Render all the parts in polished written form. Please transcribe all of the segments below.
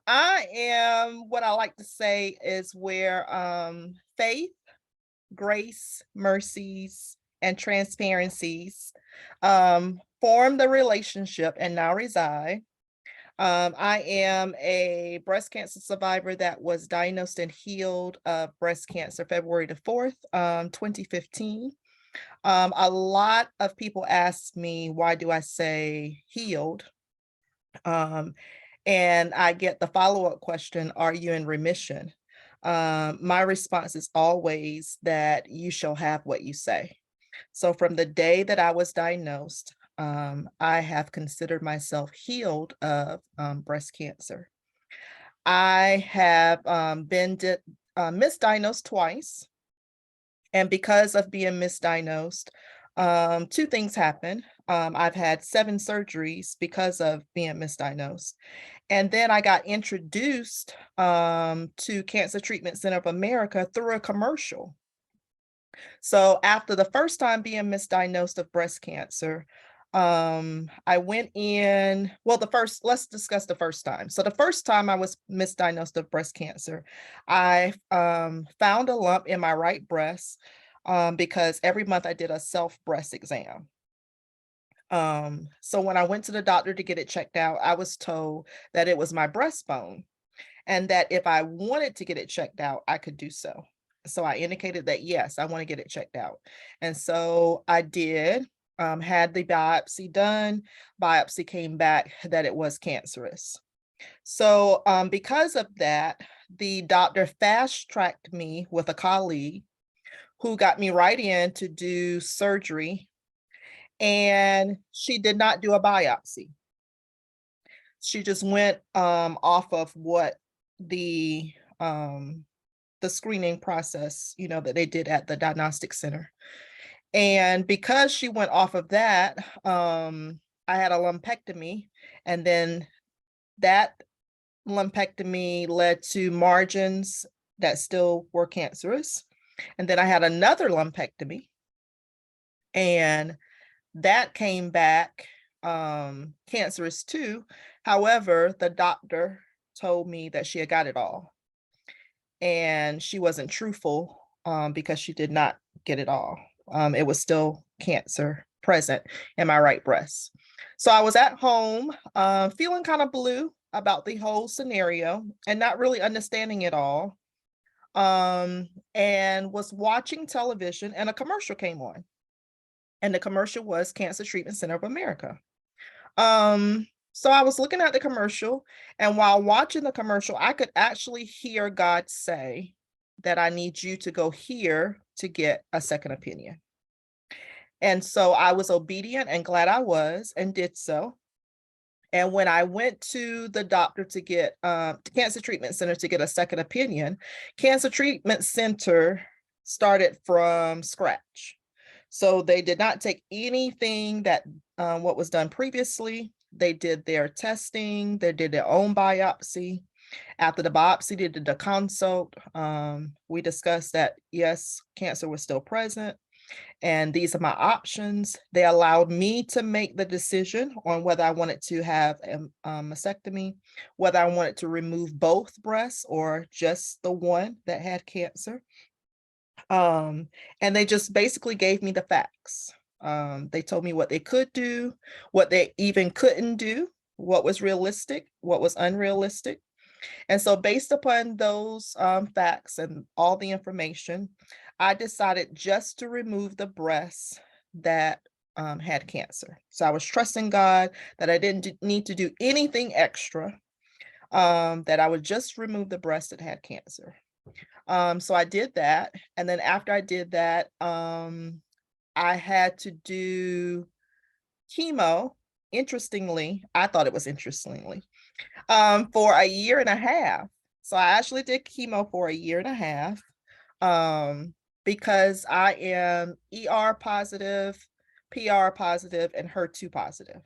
I am what I like to say is where faith, grace, mercies, and transparencies form the relationship and now reside. I am a breast cancer survivor that was diagnosed and healed of breast cancer February the 4th, 2015. A lot of people ask me, why do I say healed? Um, and I get the follow-up question, are you in remission? My response is always that you shall have what you say. So from the day that I was diagnosed, I have considered myself healed of breast cancer. I have misdiagnosed twice. And because of being misdiagnosed, two things happened. I've had 7 surgeries because of being misdiagnosed. And then I got introduced to Cancer Treatment Center of America through a commercial. So after the first time being misdiagnosed of breast cancer, I went in, well, let's discuss the first time. So the first time I was misdiagnosed of breast cancer, I found a lump in my right breast because every month I did a self breast exam. So when I went to the doctor to get it checked out, I was told that it was my breastbone and that if I wanted to get it checked out, I could do so. So I indicated that, yes, I want to get it checked out. And so I did, had the biopsy done. Biopsy came back that it was cancerous. So because of that, the doctor fast tracked me with a colleague who got me right in to do surgery. And she did not do a biopsy. She just went off of what the um, the screening process, that they did at the diagnostic center. And because she went off of that, I had a lumpectomy, and then that lumpectomy led to margins that still were cancerous. And then I had another lumpectomy, and that came back cancerous too. However, the doctor told me that she had got it all, and she wasn't truthful because she did not get it all. It was still cancer present in my right breast. So I was at home feeling kind of blue about the whole scenario and not really understanding it all. And was watching television, and a commercial came on. And the commercial was Cancer Treatment Center of America. So I was looking at the commercial, and while watching the commercial, I could actually hear God say that I need you to go here to get a second opinion. And so I was obedient and glad I was, and did so. And when I went to the doctor to get to Cancer Treatment Center to get a second opinion, Cancer Treatment Center started from scratch. So they did not take anything that what was done previously. They did their testing, they did their own biopsy. After the biopsy, they did the consult. We discussed that, yes, cancer was still present, and these are my options. They allowed me to make the decision on whether I wanted to have a mastectomy, whether I wanted to remove both breasts or just the one that had cancer. And they just basically gave me the facts. They told me what they could do, what they even couldn't do, what was realistic, what was unrealistic. And so based upon those facts and all the information, I decided just to remove the breasts that had cancer. So I was trusting God that I didn't need to do anything extra, that I would just remove the breasts that had cancer. So I did that. And then after I did that, I had to do chemo. Interestingly, I thought it was interestingly, for a year and a half. So I actually did chemo for a year and a half because I am ER positive, PR positive, and HER2 positive.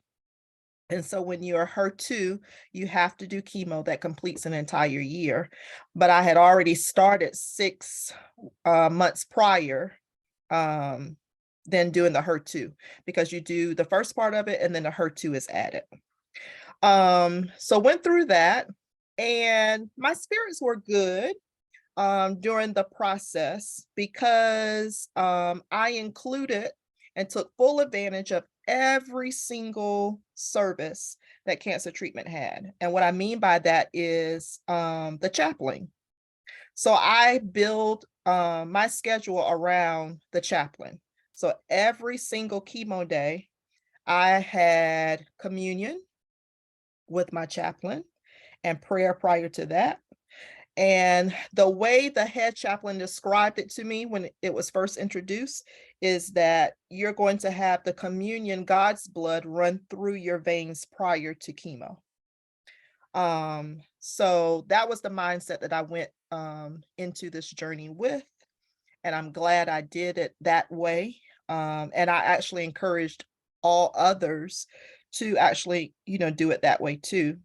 And so when you're HER2, you have to do chemo that completes an entire year. But I had already started 6 months prior than doing the HER2, because you do the first part of it and then the HER2 is added. So went through that. And my spirits were good during the process because I included and took full advantage of every single service that cancer treatment had. And what I mean by that is the chaplain. So I build my schedule around the chaplain. So every single chemo day, I had communion with my chaplain and prayer prior to that. And the way the head chaplain described it to me when it was first introduced is that you're going to have the communion, God's blood, run through your veins prior to chemo. So that was the mindset that I went into this journey with, and I'm glad I did it that way. And I actually encouraged all others to actually, do it that way too.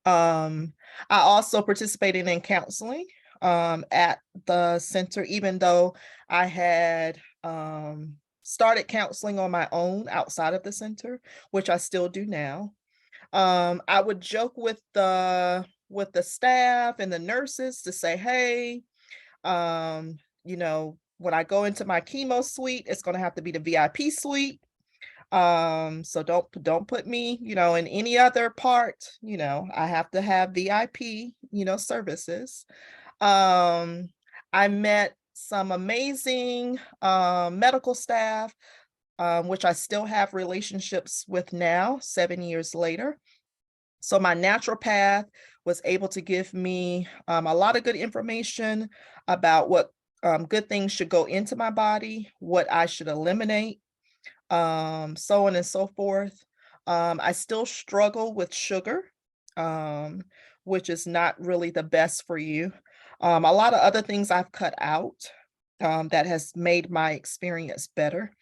I also participated in counseling at the center, even though I had started counseling on my own outside of the center, which I still do now. I would joke with the staff and the nurses to say, hey, when I go into my chemo suite, it's going to have to be the VIP suite. So don't put me, in any other part. I have to have VIP, services. I met some amazing medical staff, which I still have relationships with now, 7 years later. So my naturopath was able to give me a lot of good information about what good things should go into my body, what I should eliminate, so on and so forth. I still struggle with sugar, um, which is not really the best for you. A lot of other things I've cut out that has made my experience better.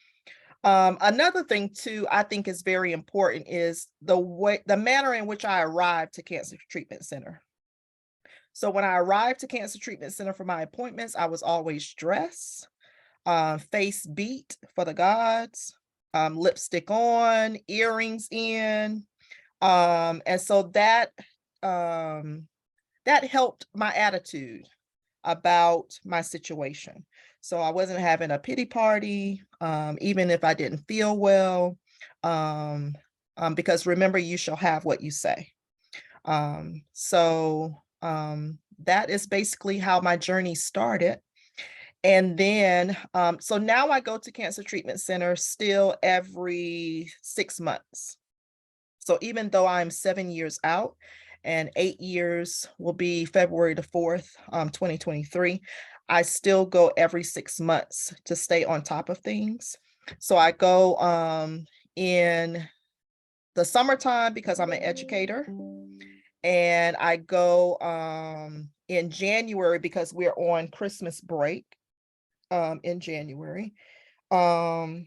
Another thing too, I think is very important is the manner in which I arrived to Cancer Treatment Center. So when I arrived to Cancer Treatment Center for my appointments, I was always dressed, face beat for the gods, lipstick on, earrings in. And so that helped my attitude about my situation. So I wasn't having a pity party, even if I didn't feel well, because remember, you shall have what you say. That is basically how my journey started. And then, so now I go to Cancer Treatment Center still every 6 months. So even though I'm 7 years out, and 8 years will be February the 4th, 2023, I still go every 6 months to stay on top of things. So I go in the summertime because I'm an educator, and I go in January because we're on Christmas break in January. So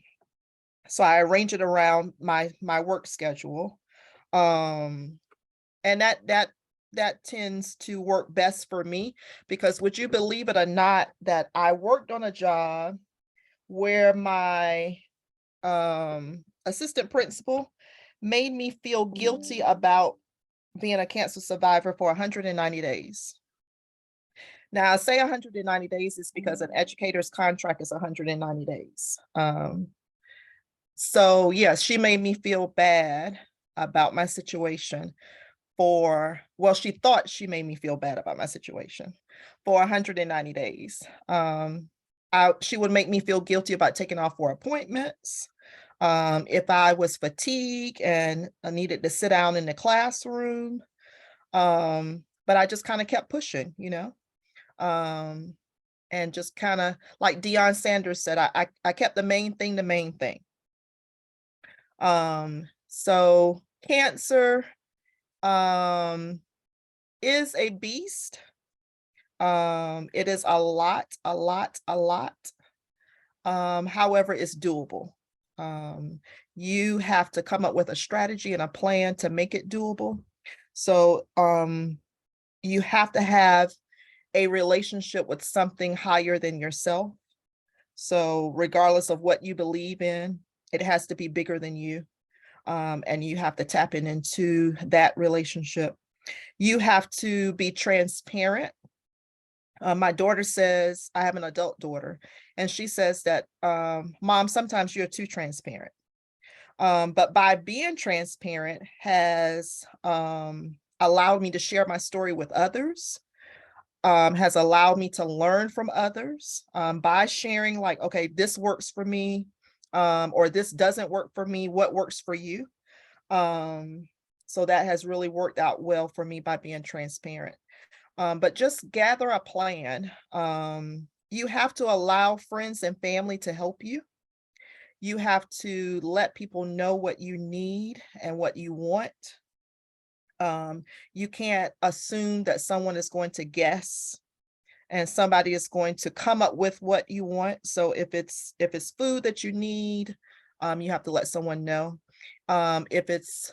I arrange it around my work schedule. And that tends to work best for me because would you believe it or not that I worked on a job where my assistant principal made me feel guilty about being a cancer survivor for 190 days. Now, I say 190 days is because an educator's contract is 190 days. So yes, she made me feel bad about my situation she thought she made me feel bad about my situation for 190 days. She would make me feel guilty about taking off for appointments. If I was fatigued and I needed to sit down in the classroom. But I just kind of kept pushing, and just kind of like Deion Sanders said, I kept the main thing, the main thing. So cancer is a beast. It is a lot. However, it's doable. You have to come up with a strategy and a plan to make it doable. So you have to have a relationship with something higher than yourself. So regardless of what you believe in, it has to be bigger than you. And you have to tap into that relationship. You have to be transparent. My daughter says, I have an adult daughter, and she says that, Mom, sometimes you're too transparent. But by being transparent has allowed me to share my story with others, has allowed me to learn from others by sharing, like, okay, this works for me, or this doesn't work for me. What works for you? So that has really worked out well for me by being transparent. But just gather a plan. You have to allow friends and family to help you. You have to let people know what you need and what you want. You can't assume that someone is going to guess and somebody is going to come up with what you want. So if it's food that you need, you have to let someone know. If it's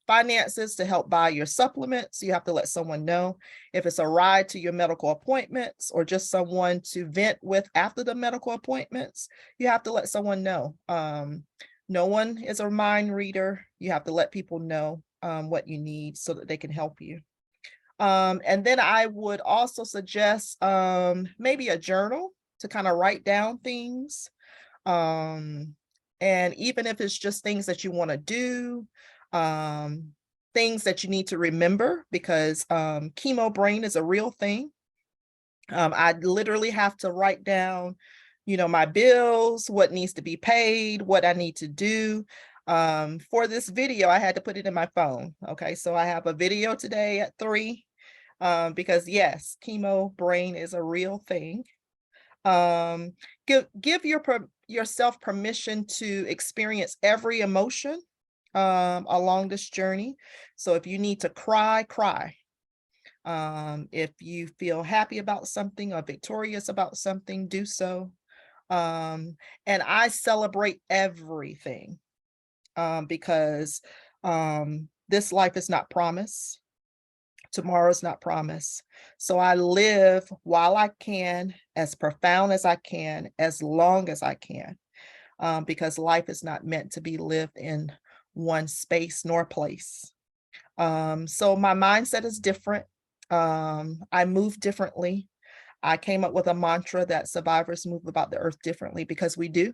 finances to help buy your supplements, you have to let someone know. If it's a ride to your medical appointments or just someone to vent with after the medical appointments, you have to let someone know. No one is a mind reader. You have to let people know what you need so that they can help you. And then I would also suggest maybe a journal to kind of write down things. And even if it's just things that you want to do, things that you need to remember, because chemo brain is a real thing. I literally have to write down, my bills, what needs to be paid, what I need to do. For this video, I had to put it in my phone. Okay, so I have a video today at 3, because yes, chemo brain is a real thing. Give yourself permission to experience every emotion along this journey. So if you need to cry, cry. If you feel happy about something or victorious about something, do so. And I celebrate everything because this life is not promised. Tomorrow's not promised. So I live while I can, as profound as I can, as long as I can, because life is not meant to be lived in one space nor place. So my mindset is different. I move differently. I came up with a mantra that survivors move about the earth differently, because we do.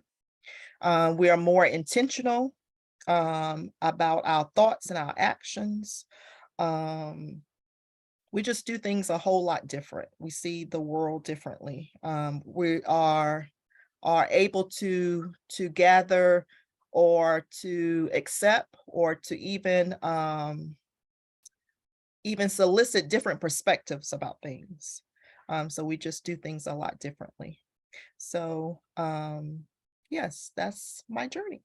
We are more intentional about our thoughts and our actions. We just do things a whole lot different. We see the world differently. We are able to gather or to accept or to even solicit different perspectives about things. So we just do things a lot differently. So yes, that's my journey.